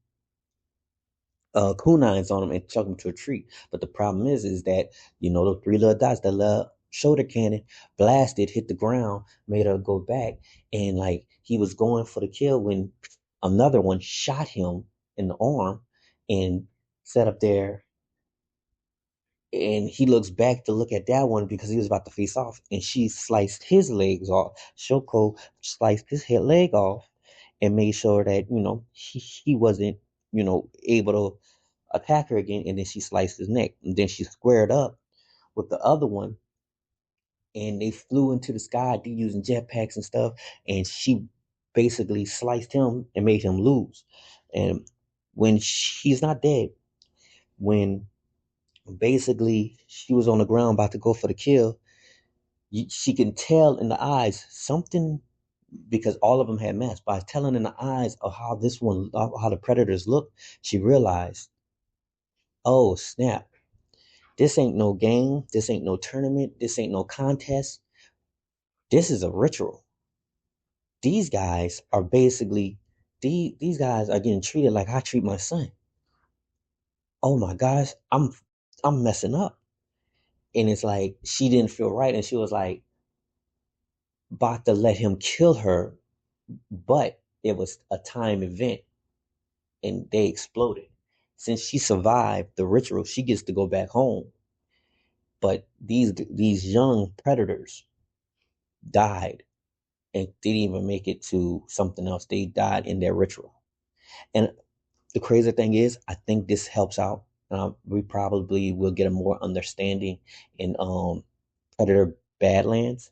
kunais on him and chucked him to a tree. But the problem is that the three little dots, the little shoulder cannon blasted, hit the ground, made her go back, and like he was going for the kill when another one shot him in the arm and set up there. And he looks back to look at that one because he was about to face off, and she sliced his legs off. Shoko sliced his head leg off and made sure that he wasn't able to attack her again. And then she sliced his neck, and then she squared up with the other one, and they flew into the sky using jetpacks and stuff. And she basically sliced him and made him lose. And when she's not dead, when basically she was on the ground about to go for the kill, she can tell in the eyes something, because all of them had masks. By telling in the eyes of how the predators look, she realized, oh snap, this ain't no game, this ain't no tournament, this ain't no contest. This is a ritual. These guys are basically these guys are getting treated like I treat my son. Oh my gosh, I'm messing up. And it's like she didn't feel right, and she was like about to let him kill her, but it was a time event and they exploded. Since she survived the ritual, she gets to go back home. But these young predators died and didn't even make it to something else. They died in their ritual. And the crazy thing is, I think this helps out. We probably will get a more understanding in Predator Badlands,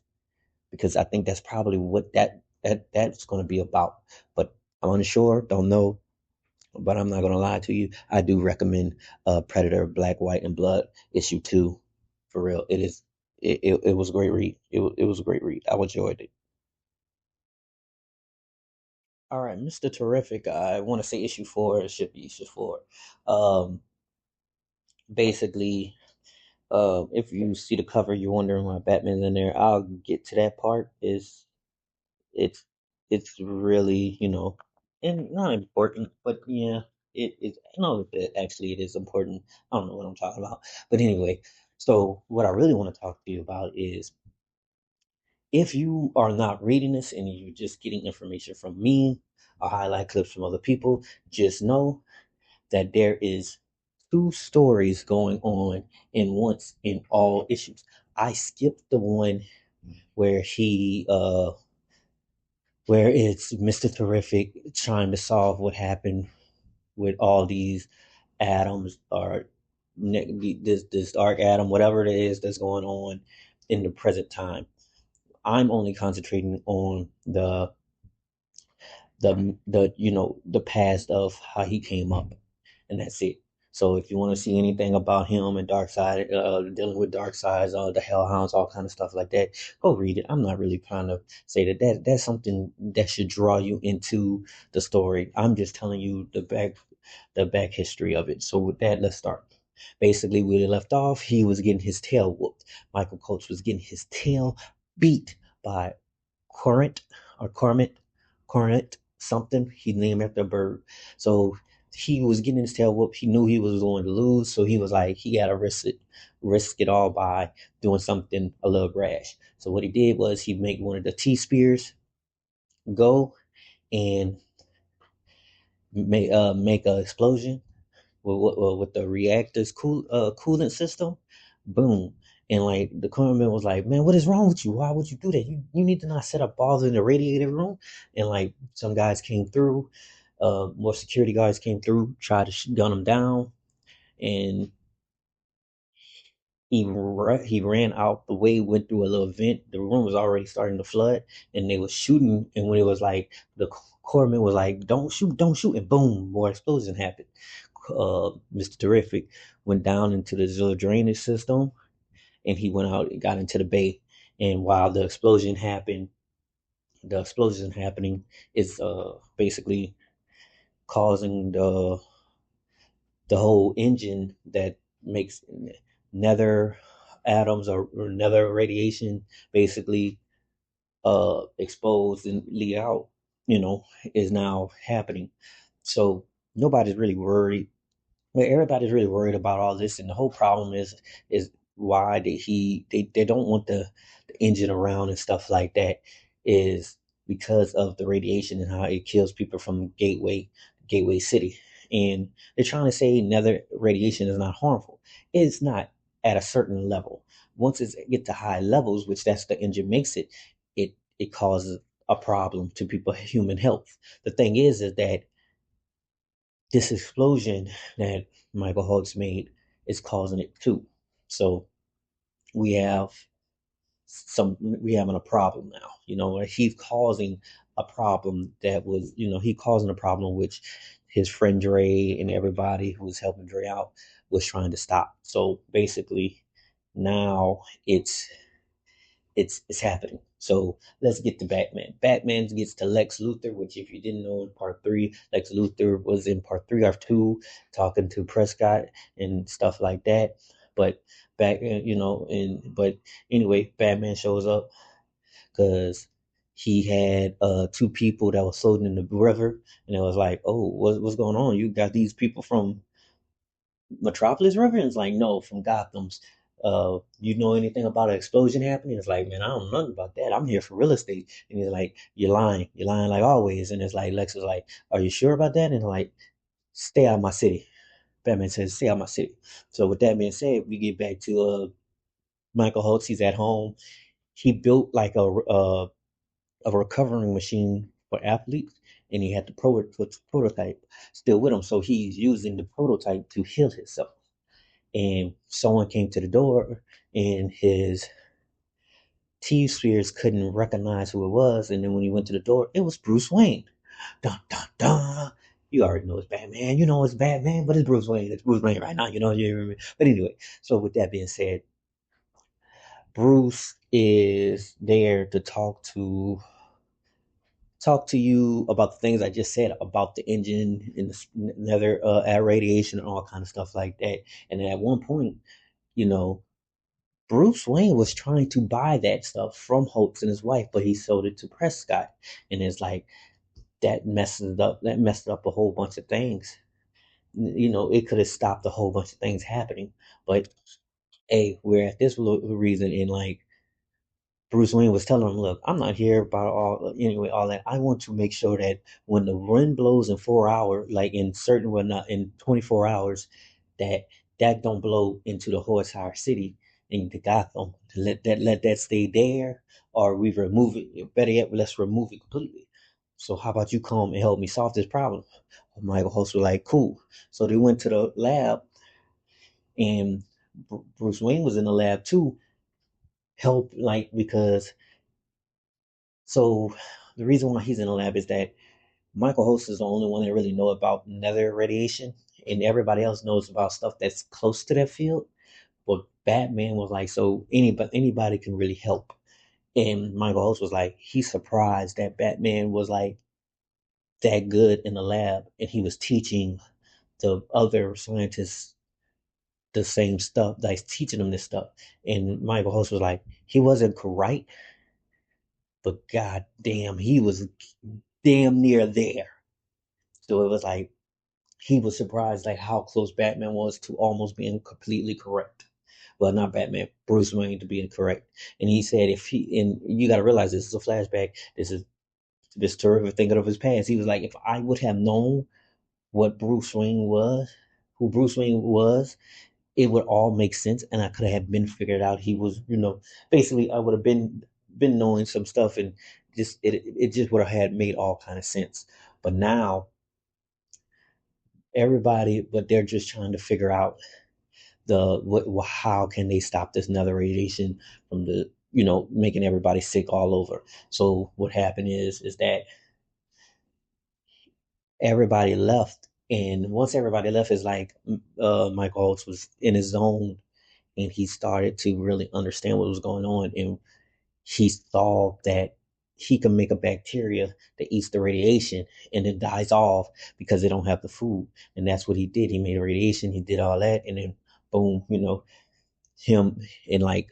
because I think that's probably what that's going to be about. But I'm unsure, don't know. But I'm not gonna lie to you. I do recommend Predator Black, White, and Blood issue 2. For real, it is. It was a great read. It was a great read. I enjoyed it. All right, Mr. Terrific. I want to say issue 4. It should be issue 4. Um, basically, if you see the cover, you're wondering why Batman's in there. I'll get to that part. It's it's really and not important, but yeah, it is. No, actually, it is important. I don't know what I'm talking about, but anyway. So what I really want to talk to you about is if you are not reading this and you're just getting information from me or highlight clips from other people, just know that there is two stories going on in once in all issues. I skipped the one where where it's Mr. Terrific trying to solve what happened with all these atoms or this dark atom, whatever it is that's going on in the present time. I'm only concentrating on the the past of how he came up, and that's it. So if you want to see anything about him and Dark Side, dealing with Dark Sides, the Hellhounds, all kind of stuff like that, go read it. I'm not really trying to say that's something that should draw you into the story. I'm just telling you the back history of it. So with that, let's start. Basically, where they left off, he was getting his tail whooped. Michael Coates was getting his tail beat by Corinth or Cornet something. He named after a bird. So he was getting his tail whooped. He knew he was going to lose, so he was like, he got to risk it all by doing something a little rash. So what he did was he made one of the T spears go and make an explosion with the reactor's coolant system. Boom. And like the cornerman was like, "Man, what is wrong with you? Why would you do that? You need to not set up balls in the radiator room." And like some guys came through, more security guards came through, tried to gun him down, and he ran out the way, went through a little vent. The room was already starting to flood, and they was shooting. And when it was like the corpsman was like, don't shoot," and boom, more explosion happened. Mr. Terrific went down into the little drainage system, and he went out and got into the bay. And while the explosion happening is basically causing the whole engine that makes nether atoms or nether radiation basically exposed and leak out, you know, is now happening. So nobody's really worried. Well, everybody's really worried about all this, and the whole problem is why they don't want the engine around and stuff like that is because of the radiation and how it kills people from Gateway City, and they're trying to say nether radiation is not harmful. It's not at a certain level. Once it get to high levels, which that's the engine makes it causes a problem to people human health. The thing is that this explosion that Michael Hawks made is causing it too. So we have we having a problem now. He's causing a problem that was, he causing a problem which his friend Dre and everybody who was helping Dre out was trying to stop. So basically now it's happening. So let's get to Batman. Batman gets to Lex Luthor, which if you didn't know in part three, Lex Luthor was in part three or two, talking to Prescott and stuff like that. But but anyway, Batman shows up because he had two people that was floating in the river, and it was like, oh, what's going on? You got these people from Metropolis River? And it's like, no, from Gotham's. You know anything about an explosion happening? It's like, man, I don't know nothing about that. I'm here for real estate. And he's like, you're lying like always. And it's like, Lex is like, are you sure about that? And like, stay out of my city. Batman says, stay out of my city. So with that being said, we get back to Michael Holtz. He's at home. He built like a recovering machine for athletes, and he had the prototype still with him. So he's using the prototype to heal himself. And someone came to the door, and his T spheres couldn't recognize who it was. And then when he went to the door, it was Bruce Wayne. Dun dun dun. You already know it's Batman. You know it's Batman, but it's Bruce Wayne. It's Bruce Wayne right now. You know you remember. But anyway, so with that being said, Bruce is there to talk to you about the things I just said about the engine and the nether air radiation and all kind of stuff like that. And at one point, you know, Bruce Wayne was trying to buy that stuff from Holtz and his wife, but he sold it to Prescott. And it's like That messed up a whole bunch of things. It could have stopped a whole bunch of things happening. But hey, we're at this reason, and like Bruce Wayne was telling him, "Look, I'm not here about all that. I want to make sure that when the wind blows in 4 hours, like in certain, well, not in 24 hours, that that don't blow into the whole entire city and to Gotham. To let that stay there, or we remove it. Better yet, let's remove it completely. So how about you come and help me solve this problem?" Michael Host was like, "Cool." So they went to the lab, and Bruce Wayne was in the lab too, help like because so the reason why he's in the lab is that Michael Host is the only one that really know about nether radiation, and everybody else knows about stuff that's close to that field. But Batman was like, so anybody can really help. And Michael Host was like, he's surprised that Batman was like that good in the lab, and he was teaching the other scientists the same stuff, like teaching them this stuff. And Michael Host was like, he wasn't correct, but god damn, he was damn near there. So it was like he was surprised like how close Batman was to almost being completely correct. Well, not Batman, Bruce Wayne to being correct. And he said if he and you gotta realize this is a flashback, this is this terrific thinking of his past. He was like, if I would have known what Bruce Wayne was, who Bruce Wayne was, it would all make sense and I could have been figured out he was, basically I would have been knowing some stuff and just it just would have had made all kind of sense. But now everybody, but they're just trying to figure out how can they stop this nether radiation from the making everybody sick all over. So what happened is that everybody left, and once everybody left, it's like Michael Holtz was in his zone, and he started to really understand what was going on, and he saw that he can make a bacteria that eats the radiation and it dies off because they don't have the food. And that's what he did. He made radiation, he did all that, and then boom, him and like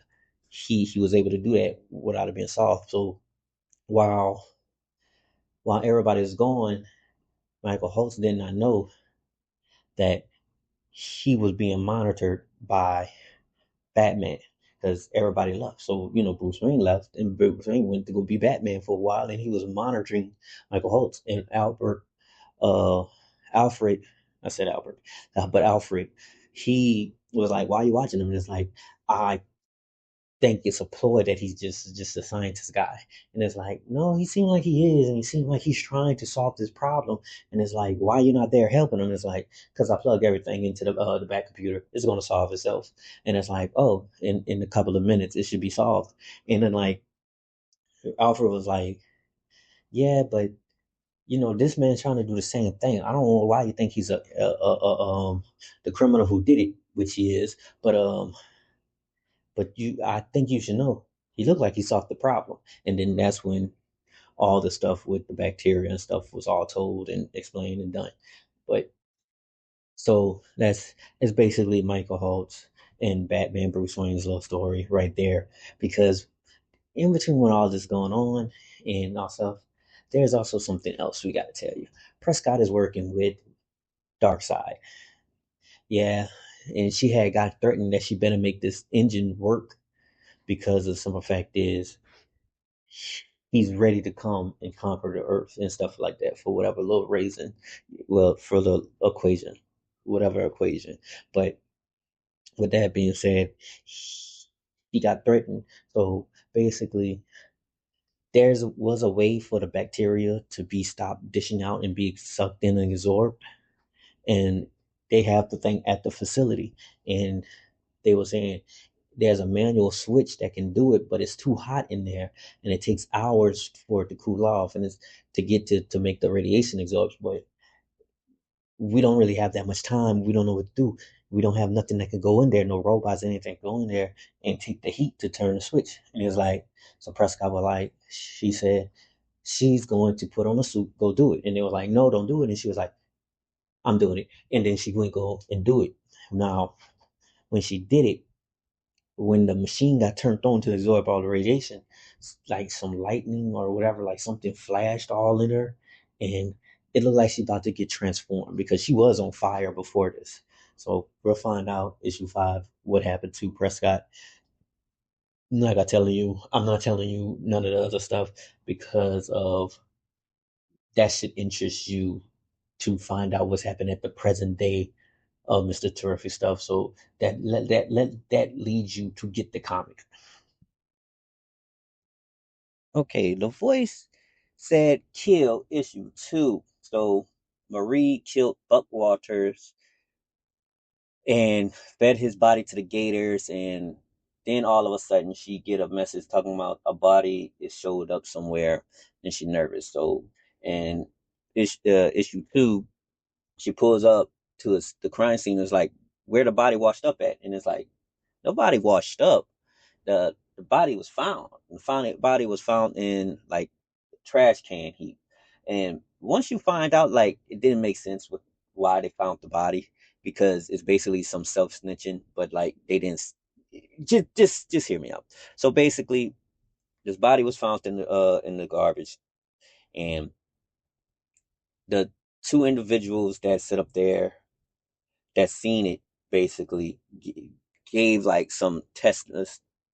he was able to do that without it being solved. So while while everybody was gone, Michael Holtz did not know that he was being monitored by Batman because everybody left. So, Bruce Wayne left and Bruce Wayne went to go be Batman for a while and he was monitoring Michael Holtz and uh, Alfred, I said Albert, but Alfred, he was like, why are you watching him? And it's like, I think it's a ploy that he's just a scientist guy. And it's like, no, he seemed like he is, and he seemed like he's trying to solve this problem. And it's like, why are you not there helping him? It's like, because I plug everything into the back computer, it's going to solve itself. And it's like, oh, in a couple of minutes, it should be solved. And then like Alfred was like, yeah, but this man's trying to do the same thing. I don't know why you think he's the criminal who did it, which he is, but I think you should know. He looked like he solved the problem. And then that's when all the stuff with the bacteria and stuff was all told and explained and done. But so that's basically Michael Holtz and Batman Bruce Wayne's love story right there. Because in between when all this going on and all stuff, there's also something else we got to tell you. Prescott is working with Darkseid. Yeah, and she had got threatened that she better make this engine work because of some fact is he's ready to come and conquer the earth and stuff like that for whatever little reason. Well, for the equation, whatever equation. But with that being said, he got threatened. So basically, there was a way for the bacteria to be stopped dishing out and be sucked in and absorbed. And they have the thing at the facility. And they were saying there's a manual switch that can do it, but it's too hot in there and it takes hours for it to cool off and it's to get to make the radiation absorb. But we don't really have that much time. We don't know what to do. We don't have nothing that can go in there, no robots, anything go in there and take the heat to turn the switch. And it's like, so Prescott was like, she said she's going to put on a suit, go do it. And they were like, no, don't do it. And she was like, I'm doing it. And then she went go and do it. Now, when she did it, when the machine got turned on to absorb all the radiation, like some lightning or whatever, like something flashed all in her, and it looked like she's about to get transformed because she was on fire before this. So we'll find out issue 5 what happened to Prescott. I'm not telling you none of the other stuff because of that should interest you to find out what's happening at the present day of Mr. Terrific stuff. So that leads you to get the comic. Okay, the voice said kill issue 2. So Marie killed Buck Walters and fed his body to the gators, and then all of a sudden she get a message talking about a body is showed up somewhere, and she nervous. So and issue 2, she pulls up to the crime scene. Is like where the body washed up at, and it's like nobody washed up. The body was found. The body was found in like trash can heap. And once you find out, like it didn't make sense with why they found the body because it's basically some self snitching, but like they didn't. Just hear me out. So basically, this body was found in the garbage, and the two individuals that sit up there that seen it basically gave like some test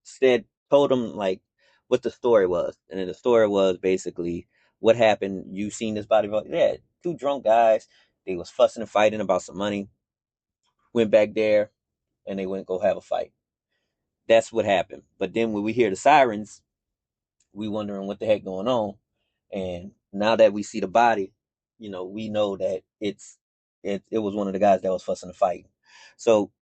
said told them like what the story was, and then the story was basically what happened. You seen this body? Yeah, two drunk guys. They was fussing and fighting about some money. Went back there and they went go have a fight. That's what happened. But then when we hear the sirens, we wondering what the heck going on. And now that we see the body, we know that it was one of the guys that was fussing and fighting. So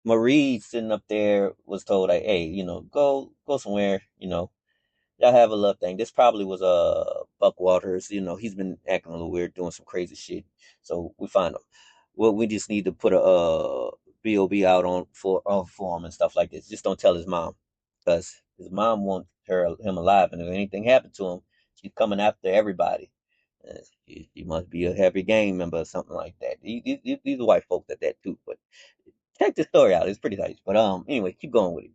Marie sitting up there was told like, hey, go somewhere, y'all have a love thing. This probably was Buck Walters, he's been acting a little weird, doing some crazy shit. So we find him. Well, we just need to put a BOB out for him and stuff like this. Just don't tell his mom, because his mom wants him alive, and if anything happened to him, she's coming after everybody. He must be a happy gang member or something like that. These are white folks at that too, but check the story out. It's pretty nice. But anyway, keep going with it.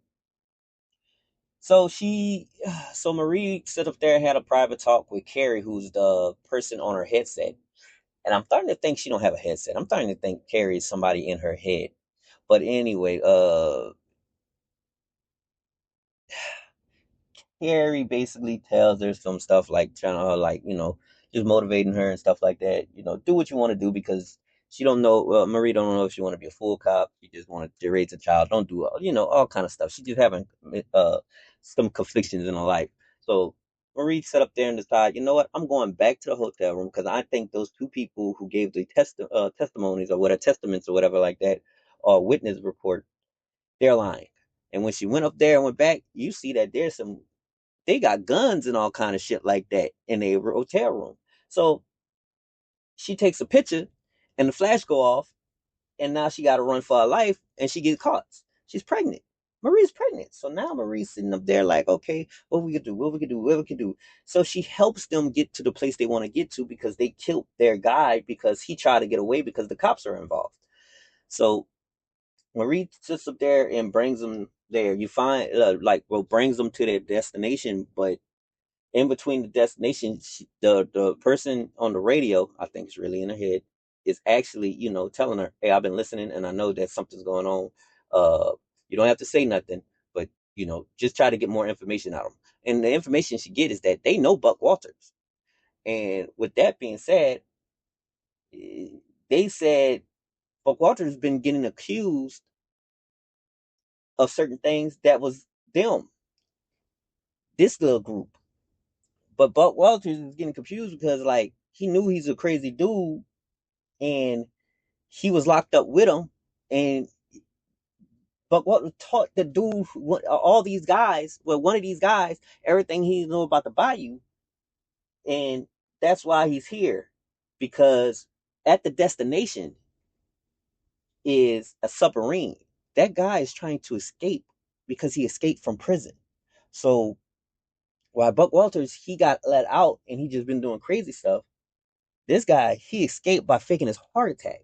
So so Marie sit up there and had a private talk with Carrie, who's the person on her headset. And I'm starting to think she don't have a headset. I'm starting to think Carrie is somebody in her head. But anyway, Carrie basically tells her some stuff like trying to like just motivating her and stuff like that. Do what you want to do because she don't know. Marie don't know if she want to be a full cop. She just want to raise a child. Don't do all kind of stuff. She just having some conflictions in her life. So Marie sat up there and decided, you know what? I'm going back to the hotel room because I think those two people who gave the testimonies or whatever testaments or whatever like that or witness report, they're lying. And when she went up there and went back, you see that they got guns and all kind of shit like that in their hotel room. So she takes a picture and the flash go off, and now she got to run for her life and she gets caught. She's pregnant. Marie's pregnant. So now Marie's sitting up there like, okay, what we could do, what we could do, what we could do. So she helps them get to the place they want to get to because they killed their guy because he tried to get away because the cops are involved. So Marie sits up there and brings them there. You find brings them to their destination, but in between the destinations, the person on the radio, I think is really in her head, is actually, telling her, hey, I've been listening and I know that something's going on. You don't have to say nothing, but just try to get more information out of them. And the information she get is that they know Buck Walters. And with that being said, they said Buck Walters has been getting accused of certain things that was them, this little group. But Buck Walters is getting confused because like he knew he's a crazy dude and he was locked up with him. And Buck Walters taught the dude, all these guys, well, one of these guys, everything he knew about the bayou. And that's why he's here. Because at the destination is a submarine. That guy is trying to escape because he escaped from prison. So while Buck Walters, he got let out and he just been doing crazy stuff. This guy, he escaped by faking his heart attack.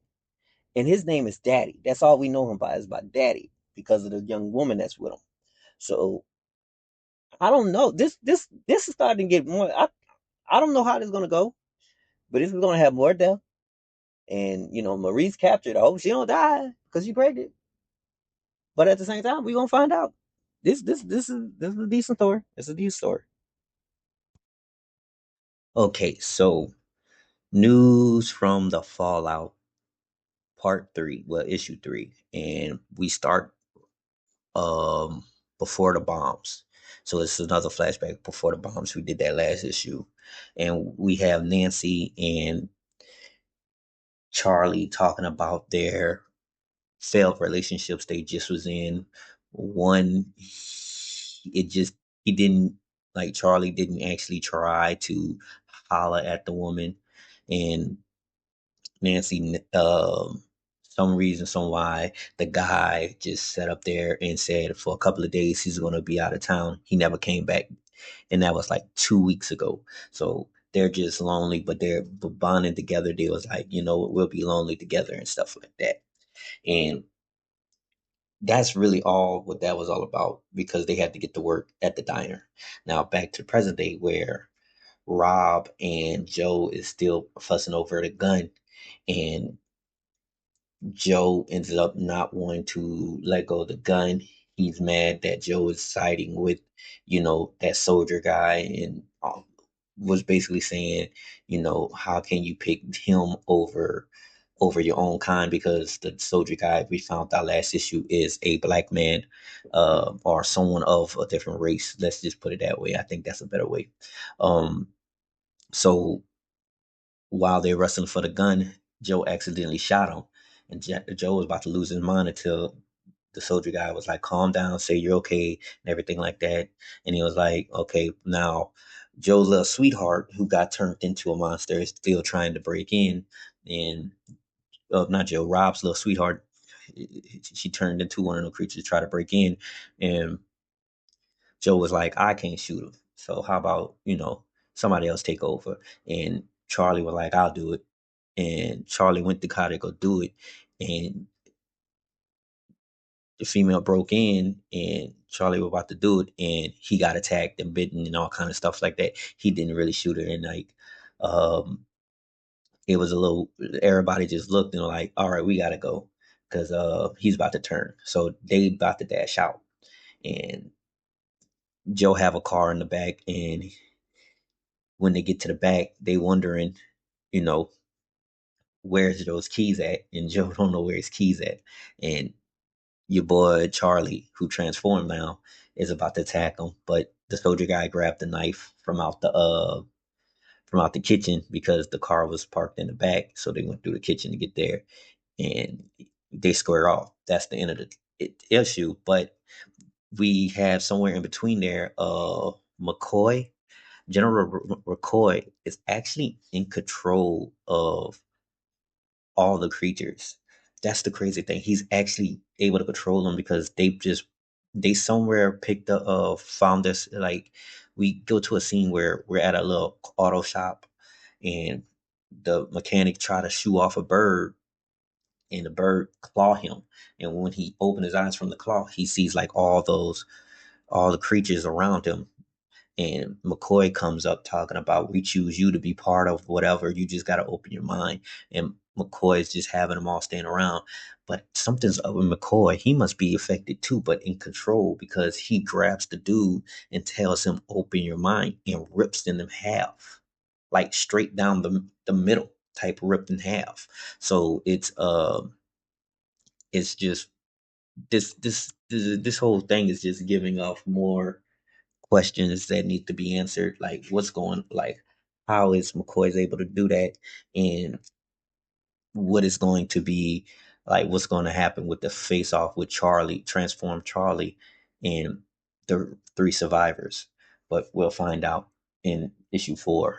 And his name is Daddy. That's all we know him by is by Daddy because of the young woman that's with him. So I don't know. This is starting to get more. I don't know how this is gonna go. But if we're gonna have more death, and Marie's captured, I hope she don't die because she pregnant. But at the same time, we gonna find out. This is a decent story. It's a decent story. Okay, so news from the Fallout Part Three, well, Issue Three, and we start um before the bombs. So it's another flashback before the bombs. We did that last issue, and we have Nancy and Charlie talking about their failed relationships they just was in. One, it just he didn't like Charlie didn't actually try to holler at the woman, and Nancy, some reason, some why, the guy just sat up there and said for a couple of days he's going to be out of town. He never came back, and that was like 2 weeks ago. So they're just lonely, but they're bonding together. They was like, we'll be lonely together and stuff like that. And that's really all what that was all about because they had to get to work at the diner. Now back to the present day where Rob and Joe is still fussing over the gun, and Joe ended up not wanting to let go of the gun. He's mad that Joe is siding with, that soldier guy, and was basically saying, how can you pick him over your own kind, because the soldier guy we found out last issue is a black man, or someone of a different race. Let's just put it that way. I think that's a better way. Um, so while they're wrestling for the gun, Joe accidentally shot him, and Joe was about to lose his mind until the soldier guy was like, "Calm down, say you're okay," and everything like that. And he was like, "Okay, now." Joe's little sweetheart, who got turned into a monster, is still trying to break in, and not Joe, Rob's little sweetheart, she turned into one of the creatures to try to break in, and Joe was like, I can't shoot him. So how about, somebody else take over? And Charlie was like, I'll do it. And Charlie went to try to go do it. And the female broke in, and Charlie was about to do it, and he got attacked and bitten and all kind of stuff like that. He didn't really shoot her, and like um it was a little, everybody just looked and like, all right, we gotta go. Cause he's about to turn. So they about to dash out. And Joe have a car in the back, and when they get to the back, they wondering, you know, where's Joe's keys at? And Joe don't know where his keys at. And your boy Charlie, who transformed now, is about to attack him, but the soldier guy grabbed the knife from out the kitchen because the car was parked in the back. So they went through the kitchen to get there, and they square off. That's the end of the issue. But we have somewhere in between there, McCoy General McCoy is actually in control of all the creatures. That's the crazy thing. He's actually able to control them because they somewhere picked up found this, like, we go to a scene where we're at a little auto shop, and the mechanic try to shoo off a bird, and the bird claw him, and when he opened his eyes from the claw, he sees like all the creatures around him. And McCoy comes up talking about, we choose you to be part of whatever. You just got to open your mind. And McCoy is just having them all stand around. But something's up with McCoy. He must be affected too, but in control, because he grabs the dude and tells him, open your mind, and rips them in half, like straight down the middle type, ripped in half. So it's just this whole thing is just giving off more questions that need to be answered. Like, what's going, like, how is McCoy's able to do that, and what is going to be, like, what's going to happen with the face off with Charlie, transform Charlie, and the three survivors. But we'll find out in issue 4.